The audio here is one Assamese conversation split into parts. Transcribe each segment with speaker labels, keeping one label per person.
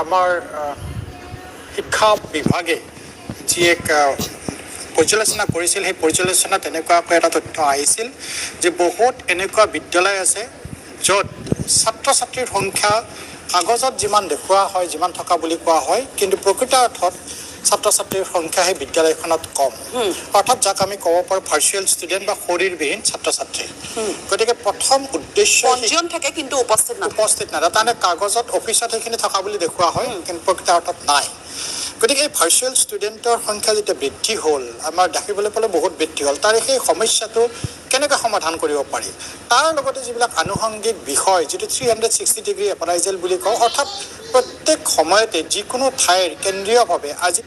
Speaker 1: আমাৰ শিক্ষা বিভাগে যি এক পৰ্যালোচনা কৰিছিল, সেই পৰ্যালোচনাত এনেকুৱাকৈ এটা তথ্য আহিছিল যে বহুত এনেকুৱা বিদ্যালয় আছে য'ত ছাত্ৰ ছাত্ৰীৰ সংখ্যা কাগজত যিমান দেখুওৱা হয়, যিমান থকা বুলি কোৱা হয়, কিন্তু প্ৰকৃত অৰ্থত ছাত্ৰ ছাত্ৰীৰ সংখ্যা সেই বিদ্যালয়খনত কম। অৰ্থাৎ যাক আমি ক'ব পাৰোঁ ভাৰ্চুৱেল ষ্টুডেণ্ট বা শৰীৰবিহীন ছাত্ৰ ছাত্ৰী। গতিকে প্ৰথম উদ্দেশ্য
Speaker 2: পঞ্জীয়ন থাকে কিন্তু উপস্থিত
Speaker 1: নাথাকে। তাৰমানে কাগজত অফিচত সেইখিনি থকা বুলি দেখুওৱা হয়, কিন্তু প্ৰকৃত অৰ্থত নাই। গতিকে এই ভাৰ্চুৱেল ষ্টুডেণ্টৰ সংখ্যা যেতিয়া বৃদ্ধি হ'ল, আমাৰ দেখিবলৈ পালে বহুত বৃদ্ধি হ'ল, তাৰে সেই সমস্যাটো কেনেকৈ সমাধান কৰিব পাৰি, তাৰ লগতে যিবিলাক আনুষংগিক বিষয়, যিটো 360 ডিগ্ৰী এপ্ৰাইজেল বুলি কওঁ, অৰ্থাৎ প্ৰত্যেক সময়তে যিকোনো ঠাইৰ কেন্দ্ৰীয়ভাৱে আজি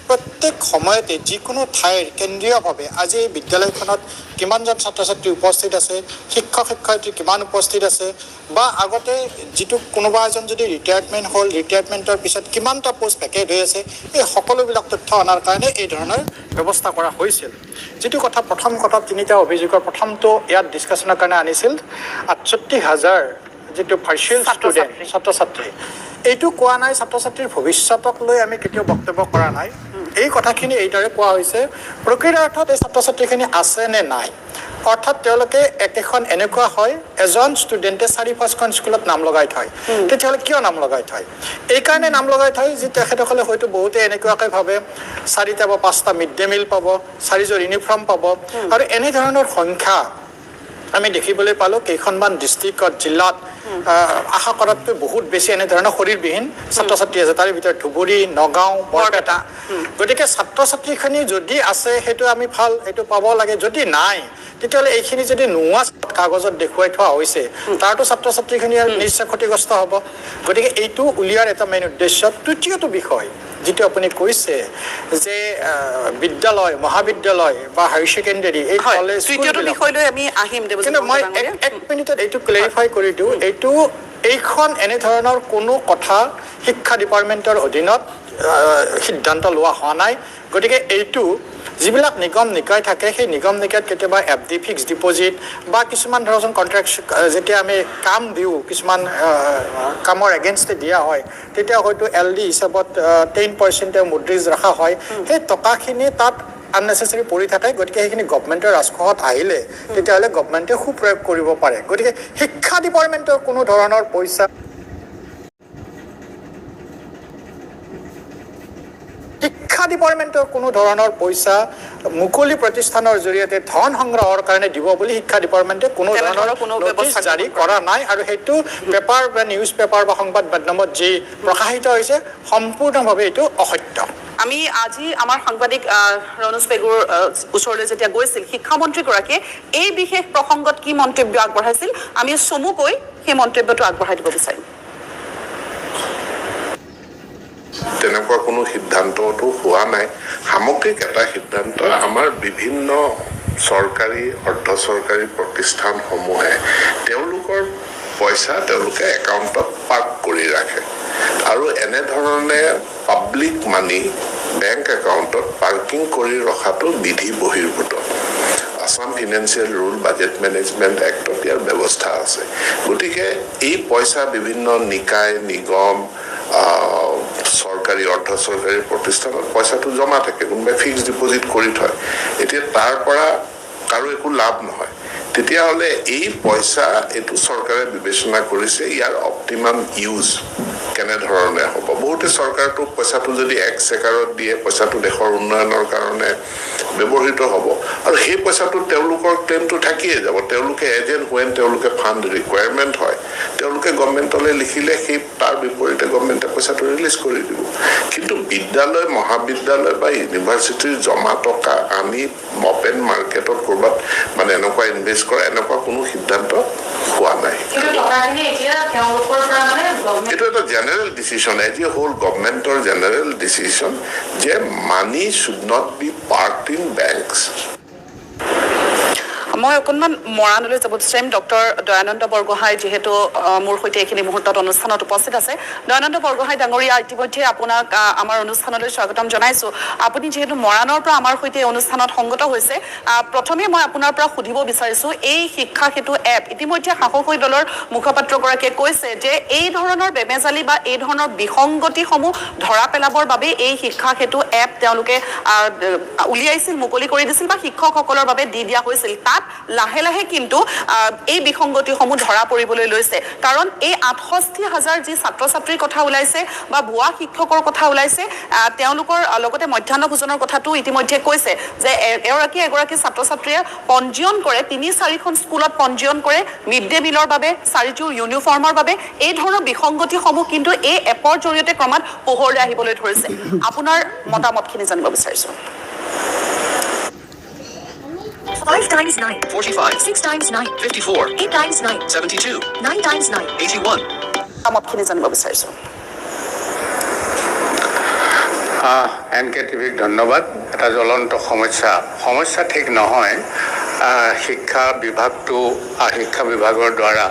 Speaker 1: প্ৰত্যেক সময়তে যিকোনো ঠাইৰ কেন্দ্ৰীয়ভাৱে আজি এই বিদ্যালয়খনত কিমানজন ছাত্ৰ ছাত্ৰী উপস্থিত আছে, শিক্ষক শিক্ষয়িত্ৰী কিমান উপস্থিত আছে, বা আগতে যিটো কোনোবা এজন যদি ৰিটায়াৰমেণ্ট হ'ল, ৰিটায়াৰমেণ্টৰ পিছত কিমানটা পোষ্ট ভেকেণ্ট হৈ আছে, এই সকলোবিলাক তথ্য অনাৰ কাৰণে এই ধৰণৰ ব্যৱস্থা কৰা হৈছিল। যিটো কথা প্ৰথম কথা তিনিটা অভিযোগৰ প্ৰথমটো ইয়াত ডিছকাশ্যনৰ কাৰণে আনিছিল ৬৮,০০০ যিটো ভাৰ্চুৱেল ষ্টুডেণ্ট ছাত্ৰ ছাত্ৰী। এইটো কোৱা নাই ছাত্ৰ ছাত্ৰীৰ ভৱিষ্যতক লৈ আমি কেতিয়াও বক্তব্য কৰা নাই। এই কথাখিনি এইদৰে কোৱা হৈছে, প্ৰকৃত অৰ্থত এই ছাত্ৰ ছাত্ৰীখিনি আছে নে নাই। অৰ্থাৎ তেওঁলোকে একেখন এনেকুৱা হয়, এজন ষ্টুডেণ্টে ৪-৫খন স্কুলত নাম লগাই থয়। তেতিয়াহ'লে কিয় নাম লগাই থয়? এইকাৰণে নাম লগাই থয় যে তেখেতসকলে হয়তো বহুতে এনেকুৱাকৈ ভাবে ৪টা বা 5টা মিড ডে মিল পাব, 4যোৰ ইউনিফৰ্ম পাব, আৰু এনেধৰণৰ সংখ্যা আমি দেখিবলৈ পালোঁ কেইখনমান ডিষ্ট্ৰিক্টত, জিলাত আশা কৰাতকৈ বহুত বেছি এনেধৰণৰ শৰীৰবিহীন ছাত্ৰ ছাত্ৰী আছে। তাৰে ভিতৰত ধুবুৰী, নগাঁও, বৰপেটা। গতিকে ছাত্ৰ ছাত্ৰীখিনি যদি আছে সেইটো আমি ভাল, সেইটো পাব লাগে। যদি নাই, তেতিয়াহ'লে এইখিনি যদি নোহোৱা কাগজত দেখুৱাই থোৱা হৈছে, তাৰতো ছাত্ৰ ছাত্ৰীখিনি নিশ্চয় ক্ষতিগ্ৰস্ত হ'ব। গতিকে এইটো উলিওৱাৰ এটা মেইন উদ্দেশ্য। তৃতীয়টো বিষয় যিটো আপুনি কৈছে যে বিদ্যালয়, মহাবিদ্যালয় বা হায়াৰ ছেকেণ্ডেৰী, এই কলেজ, কিন্তু মই এক মিনিটত এইটো ক্লেৰিফাই কৰি দিওঁ, এইখন এনেধৰণৰ কোনো কথা শিক্ষা ডিপাৰ্টমেণ্টৰ অধীনত সিদ্ধান্ত লোৱা হোৱা নাই। গতিকে এইটো যিবিলাক নিগম নিকায় থাকে, সেই নিগম নিকায়ত কেতিয়াবা FD ফিক্স ডিপজিট বা কিছুমান ধৰকচোন কণ্ট্ৰেক্ট, যেতিয়া আমি কাম দিওঁ, কিছুমান কামৰ এগেইনষ্টে দিয়া হয়, তেতিয়া হয়তো LD হিচাপত 10% মুদ্ৰিজ ৰখা হয়। সেই টকাখিনি তাত আননেচেচাৰী পৰি থাকে। গতিকে সেইখিনি গভমেণ্টৰ ৰাজকোষত আহিলে তেতিয়াহ'লে গভমেণ্টে সুপ্ৰয়োগ কৰিব পাৰে। গতিকে শিক্ষা ডিপাৰ্টমেণ্টৰ কোনো ধৰণৰ পইচা মুকলি প্ৰতিষ্ঠানৰ জৰিয়তে ধন সংগ্ৰহৰ কাৰণে দিব বুলি শিক্ষা ডিপাৰ্টমেণ্টে কোনো ধৰণৰ নটিচ জাৰি কৰা নাই। আৰু সেইটো পেপাৰ বা নিউজ পেপাৰ বা সংবাদ মাধ্যমত যি প্ৰকাশিত হৈছে, সম্পূৰ্ণভাৱে এইটো অসত্য।
Speaker 2: আমি আজি আমাৰ সাংবাদিক ৰণোজ পেগুৰ ওচৰলৈ যেতিয়া গৈছিল শিক্ষামন্ত্ৰীগৰাকীয়ে এই বিশেষ প্ৰসংগত কি মন্তব্য আগবঢ়াইছিল, আমি চমুকৈ সেই মন্তব্যটো আগবঢ়াই দিব বিচাৰিম।
Speaker 3: তেনেকুৱা কোনো সিদ্ধান্তটো হোৱা নাই। সামগ্ৰিক এটা সিদ্ধান্ত, আমাৰ বিভিন্ন চৰকাৰী অৰ্ধ চৰকাৰী প্ৰতিষ্ঠানসমূহে তেওঁলোকৰ পইচা তেওঁলোকে একাউণ্টত পাৰ্ক কৰি ৰাখে, আৰু এনেধৰণে পাব্লিক মানি বেংক একাউণ্টত পাৰ্কিং কৰি ৰখাটো বিধি বহিৰ্ভূত। Assam financial rule budget management এক্টত ইয়াৰ ব্যৱস্থা আছে। গতিকে এই পইচা বিভিন্ন নিকায়, নিগম, চৰকাৰী অৰ্ধ চৰকাৰী প্ৰতিষ্ঠানত পইচাটো জমা থাকে, কোনোবাই ফিক্স ডিপজিট কৰি থয়। এতিয়া তাৰ পৰা কাৰো একো লাভ নহয়। তেতিয়াহ'লে এই পইচা এইটো চৰকাৰে বিবেচনা কৰিছে, ইয়াৰ অপটিমাম ইউজ কেনেধৰণে হ'ব। বহুতে চৰকাৰটো পইচাটো যদি এক্সচেকাৰত দিয়ে, পইচাটো দেশৰ উন্নয়নৰ কাৰণে ব্যৱহৃত হ'ব, আৰু সেই পইচাটো তেওঁলোকৰ ক্লেইমটো থাকিয়ে যাব। তেওঁলোকে এজ এণ্ড হুৱেন তেওঁলোকে ফাণ্ড ৰিকুৱাৰমেণ্ট হয়, তেওঁলোকে গভমেণ্টলৈ লিখিলে সেই তাৰ বিপৰীতে গভমেণ্টে পইচাটো ৰিলিজ কৰি দিব। কিন্তু বিদ্যালয়, মহাবিদ্যালয় বা ইউনিভাৰ্চিটিৰ জমা টকা আনি অপেন মাৰ্কেটত ক'ৰবাত মানে এনেকুৱা ইনভেষ্ট কৰা, এনেকুৱা কোনো সিদ্ধান্ত হোৱা নাই। এইটো এটা general decision, as a whole গভমেণ্টৰ জেনেৰেল ডিচিশ্যন যে money should not be parked in banks.
Speaker 2: মই অকণমান মৰাণলৈ যাব বিচাৰিম ডক্টৰ দয়ানন্দ বৰগোহাঁই যিহেতু মোৰ সৈতে এইখিনি মুহূৰ্তত অনুষ্ঠানত উপস্থিত আছে দয়ানন্দ বৰগোহাঁই ডাঙৰীয়া ইতিমধ্যে আপোনাক আমাৰ অনুষ্ঠানলৈ স্বাগতম জনাইছোঁ আপুনি যিহেতু মৰাণৰ পৰা আমাৰ সৈতে এই অনুষ্ঠানত সংগত হৈছে প্ৰথমে মই আপোনাৰ পৰা সুধিব বিচাৰিছোঁ এই শিক্ষা সেতু এপ ইতিমধ্যে শাসকীয় দলৰ মুখপাত্ৰগৰাকীয়ে কৈছে যে এই ধৰণৰ বেমেজালি বা এই ধৰণৰ বিসংগতিসমূহ ধৰা পেলাবৰ বাবে এই শিক্ষা সেতু এপ তেওঁলোকে উলিয়াইছিল মুকলি কৰি দিছিল বা শিক্ষকসকলৰ বাবে দি দিয়া হৈছিল তাত লাহে লাহে কিন্তু এই বিসংগতিসমূহ ধৰা পৰিবলৈ লৈছে কাৰণ এই ৬৮,০০০ যি ছাত্ৰ ছাত্ৰীৰ কথা ওলাইছে বা ভুৱা শিক্ষকৰ কথা ওলাইছে তেওঁলোকৰ লগতে মধ্যাহ্ন ভোজনৰ কথাটো ইতিমধ্যে কৈছে যে এগৰাকী ছাত্ৰ ছাত্ৰীয়ে পঞ্জীয়ন কৰে ৩-৪খন স্কুলত পঞ্জীয়ন কৰে মিড ডে মিলৰ বাবে 4যোৰ ইউনিফৰ্মৰ বাবে এই ধৰণৰ বিসংগতিসমূহ কিন্তু এই এপৰ জৰিয়তে ক্ৰমাৎ পোহৰলৈ আহিবলৈ ধৰিছে আপোনাৰ মতামতখিনি জানিব বিচাৰিছোঁ
Speaker 4: 5 times 9.
Speaker 5: 45.
Speaker 4: 6 times 9.
Speaker 5: 54.
Speaker 4: 8 times 9.
Speaker 5: 72.
Speaker 4: 9 times 9.
Speaker 5: 81.
Speaker 2: মতামতখিনি জানিব বিচাৰিছোঁ
Speaker 6: NKTVক ধন্যবাদ এটা জ্বলন্ত সমস্যা ঠিক নহয় শিক্ষা বিভাগৰ দ্বাৰা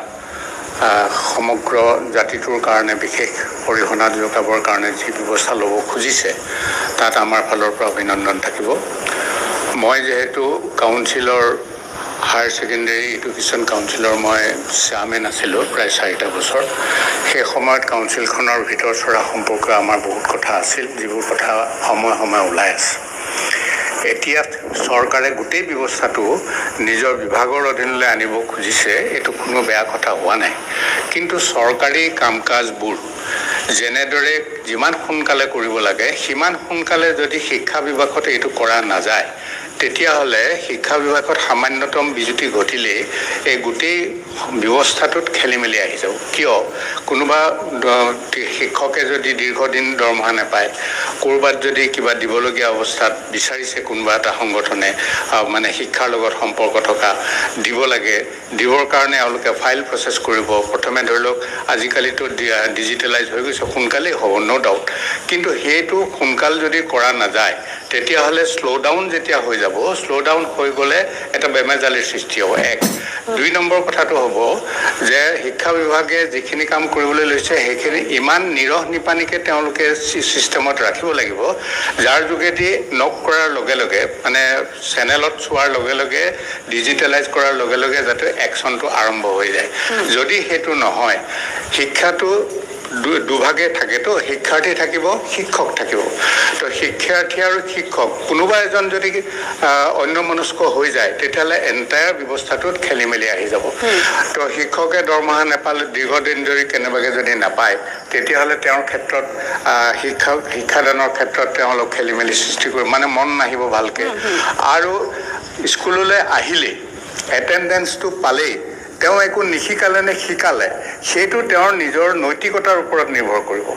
Speaker 6: সমগ্ৰ জাতিটোৰ কাৰণে বিশেষ অৰিহণা যোগাবৰ কাৰণে যি ব্যৱস্থা ল'ব খুজিছে তাত আমাৰ ফালৰ পৰা অভিনন্দন থাকিব মই যেহেতু কাউন্সিলৰ হায়াৰ ছেকেণ্ডেৰী এডুকেশ্যন কাউন্সিলৰ মই চেয়াৰমেন আছিলোঁ প্ৰায় 4টা বছৰ সেই সময়ত কাউন্সিলখনৰ ভিতৰ চৰা সম্পৰ্কে আমাৰ বহুত কথা আছিল যিবোৰ কথা সময়ে ওলাই আছে এতিয়া চৰকাৰে গোটেই ব্যৱস্থাটো নিজৰ বিভাগৰ অধীনলৈ আনিব খুজিছে এইটো কোনো বেয়া কথা হোৱা নাই কিন্তু চৰকাৰী কাম কাজবোৰ যেনেদৰে যিমান সোনকালে কৰিব লাগে সিমান সোনকালে যদি শিক্ষা বিভাগত এইটো কৰা নাযায় তেতিয়াহ'লে শিক্ষা বিভাগত সামান্যতম বিজুতি ঘটিলে এই গোটেই ব্যৱস্থাটোত খেলিমেলি আহি যাব কিয় কোনোবা শিক্ষকে যদি দীৰ্ঘদিন দৰমহা নাপায় ক'ৰবাত যদি কিবা দিবলগীয়া অৱস্থাত বিচাৰিছে কোনোবা এটা সংগঠনে মানে শিক্ষাৰ লগত সম্পৰ্ক থকা দিব লাগে দিবৰ কাৰণে তেওঁলোকে ফাইল প্ৰচেছ কৰিব প্ৰথমে ধৰি লওক আজিকালিতো ডিজিটেলাইজ হৈ গৈছে সোনকালেই হ'ব ন' ডাউট কিন্তু সেইটো সোনকাল যদি কৰা নাযায় তেতিয়াহ'লে শ্ল'ডাউন যেতিয়া হৈ যাব শ্ল'ডাউন হৈ গ'লে এটা বেমেজালিৰ সৃষ্টি হ'ব 2 নম্বৰ কথাটো হ'ব যে শিক্ষা বিভাগে যিখিনি কাম কৰিবলৈ লৈছে সেইখিনি ইমান নিৰহ নিপানীকে তেওঁলোকে ছিষ্টেমত ৰাখিব লাগিব যাৰ যোগেদি নক কৰাৰ লগে লগে মানে চেনেলত চোৱাৰ লগে লগে ডিজিটেলাইজ কৰাৰ লগে লগে যাতে একশ্যনটো আৰম্ভ হৈ যায় যদি সেইটো নহয় শিক্ষাটো দুভাগে থাকেতো শিক্ষাৰ্থী থাকিব শিক্ষক থাকিব তো শিক্ষাৰ্থী আৰু শিক্ষক কোনোবা এজন যদি অন্যমনস্ক হৈ যায় তেতিয়াহ'লে এণ্টায়াৰ ব্যৱস্থাটোত খেলি মেলি আহি যাব তো শিক্ষকে দৰমহা নাপালে দীৰ্ঘদিন ধৰি কেনেবাকৈ যদি নাপায় তেতিয়াহ'লে তেওঁৰ ক্ষেত্ৰত শিক্ষাদানৰ ক্ষেত্ৰত তেওঁলোক খেলি মেলি সৃষ্টি কৰিব মানে মন নাহিব ভালকৈ আৰু স্কুললৈ আহিলে এটেণ্ডেঞ্চটো পালেই তেওঁ একো নিশিকালে নে শিকালে সেইটো তেওঁৰ নিজৰ নৈতিকতাৰ ওপৰত নিৰ্ভৰ কৰিব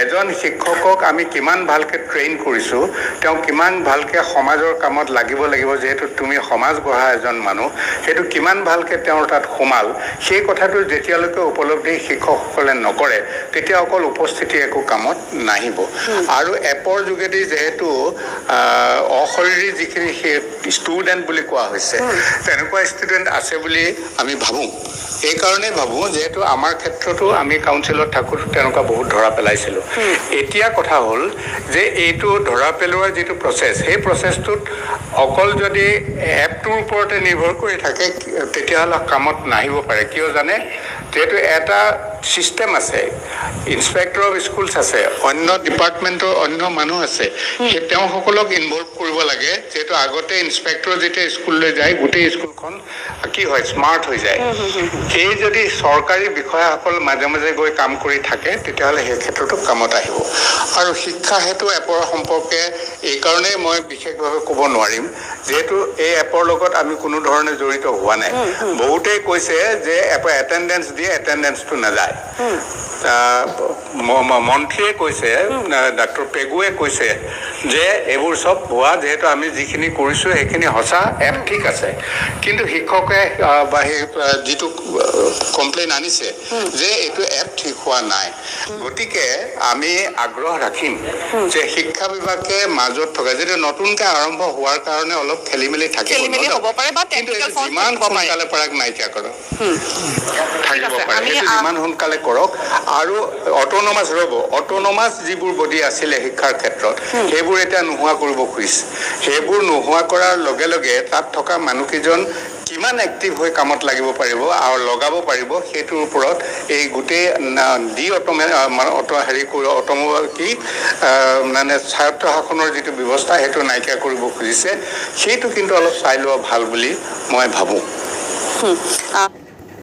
Speaker 6: এজন শিক্ষকক আমি কিমান ভালকৈ ট্ৰেইন কৰিছোঁ তেওঁ কিমান ভালকৈ সমাজৰ কামত লাগিব যিহেতু তুমি সমাজ গঢ়া এজন মানুহ সেইটো কিমান ভালকৈ তেওঁৰ তাত সোমাল সেই কথাটো যেতিয়ালৈকে উপলব্ধি শিক্ষকসকলে নকৰে তেতিয়া অকল উপস্থিতি একো কামত নাহিব আৰু এপৰ যোগেদি যেহেতু অশৰীৰী যিখিনি ষ্টুডেণ্ট বুলি কোৱা হৈছে তেনেকুৱা ষ্টুডেণ্ট আছে বুলি আমি ভাবোঁ এইকাৰণে ভাবোঁ যেহেতু আমাৰ ক্ষেত্ৰতো আমি কাউন্সিলত থাকোঁ তেনেকুৱা বহুত ধৰা পেলাইছিলোঁ এতিয়া কথা হ'ল যে এইটো ধৰা পেলোৱাৰ যিটো প্ৰচেছ সেই প্ৰচেছটোত অকল যদি এপটোৰ ওপৰতে নিৰ্ভৰ কৰি থাকে তেতিয়াহ'লে কামত নাহিব পাৰে কিয় জানে যিহেতু এটা চিষ্টেম আছে ইনস্পেক্টৰ অফ স্কুলছ আছে অন্য ডিপাৰ্টমেণ্টৰ অন্য মানুহ আছে সেই তেওঁসকলক ইনভলভ কৰিব লাগে যিহেতু আগতে ইনস্পেক্টৰ যেতিয়া স্কুললৈ যায় গোটেই স্কুলখন কি হয় স্মাৰ্ট হৈ যায় সেই যদি চৰকাৰী বিষয়াসকল মাজে মাজে গৈ কাম কৰি থাকে তেতিয়াহ'লে সেই ক্ষেত্ৰতো কামত আহিব আৰু শিক্ষা হেতু এপৰ সম্পৰ্কে এইকাৰণেই মই বিশেষভাৱে ক'ব নোৱাৰিম যিহেতু এই এপৰ লগত আমি কোনো ধৰণে জড়িত হোৱা নাই বহুতেই কৈছে যে এপৰ এটেণ্ডেঞ্চ দিয়ে এটেণ্ডেঞ্চটো নাযায় মন্ত্ৰীয়ে কৈছে ডক্টৰ পেগুৱে কৈছে যে এইবোৰ চব ভুৱা, যিহেতু আমি যিখিনি কৰিছোঁ সেইখিনি সঁচা, এপ ঠিক আছে, কিন্তু শিক্ষকে বা সেই যিটো কমপ্লেইন আনিছে যে এইটো এপ ঠিক হোৱা নাই। গতিকে আমি আগ্ৰহ ৰাখিম যে শিক্ষা বিভাগে মাজত থকা যিটো নতুনকৈ আৰম্ভ হোৱাৰ কাৰণে অলপ খেলি মেলি থাকিব,
Speaker 2: হ'ব পাৰে বা
Speaker 6: কিন্তু
Speaker 2: technical
Speaker 6: এইটো
Speaker 2: fault
Speaker 6: যিমান
Speaker 2: থাকিব পাৰে।
Speaker 6: সোনকালে পাৰক নাইকিয়া কৰক,
Speaker 2: ঠিক
Speaker 6: থাকিব
Speaker 2: আছে,
Speaker 6: পাৰে,
Speaker 2: আমি
Speaker 6: সেইটো যিমান সোনকালে কৰক। আৰু অট'নমাছ যিবোৰ বডি আছিলে শিক্ষাৰ ক্ষেত্ৰত সেইবোৰ এতিয়া নোহোৱা কৰিব খুজিছে। সেইবোৰ নোহোৱা কৰাৰ লগে লগে তাত থকা মানুহকেইজন কিমান এক্টিভ হৈ কামত লাগিব পাৰিব আৰু লগাব পাৰিব, সেইটোৰ ওপৰত এই গোটেই মানে স্বায়ত্ত শাসনৰ যিটো ব্যৱস্থা সেইটো নাইকিয়া কৰিব খুজিছে, সেইটো কিন্তু অলপ চাই লোৱা ভাল বুলি মই ভাবোঁ।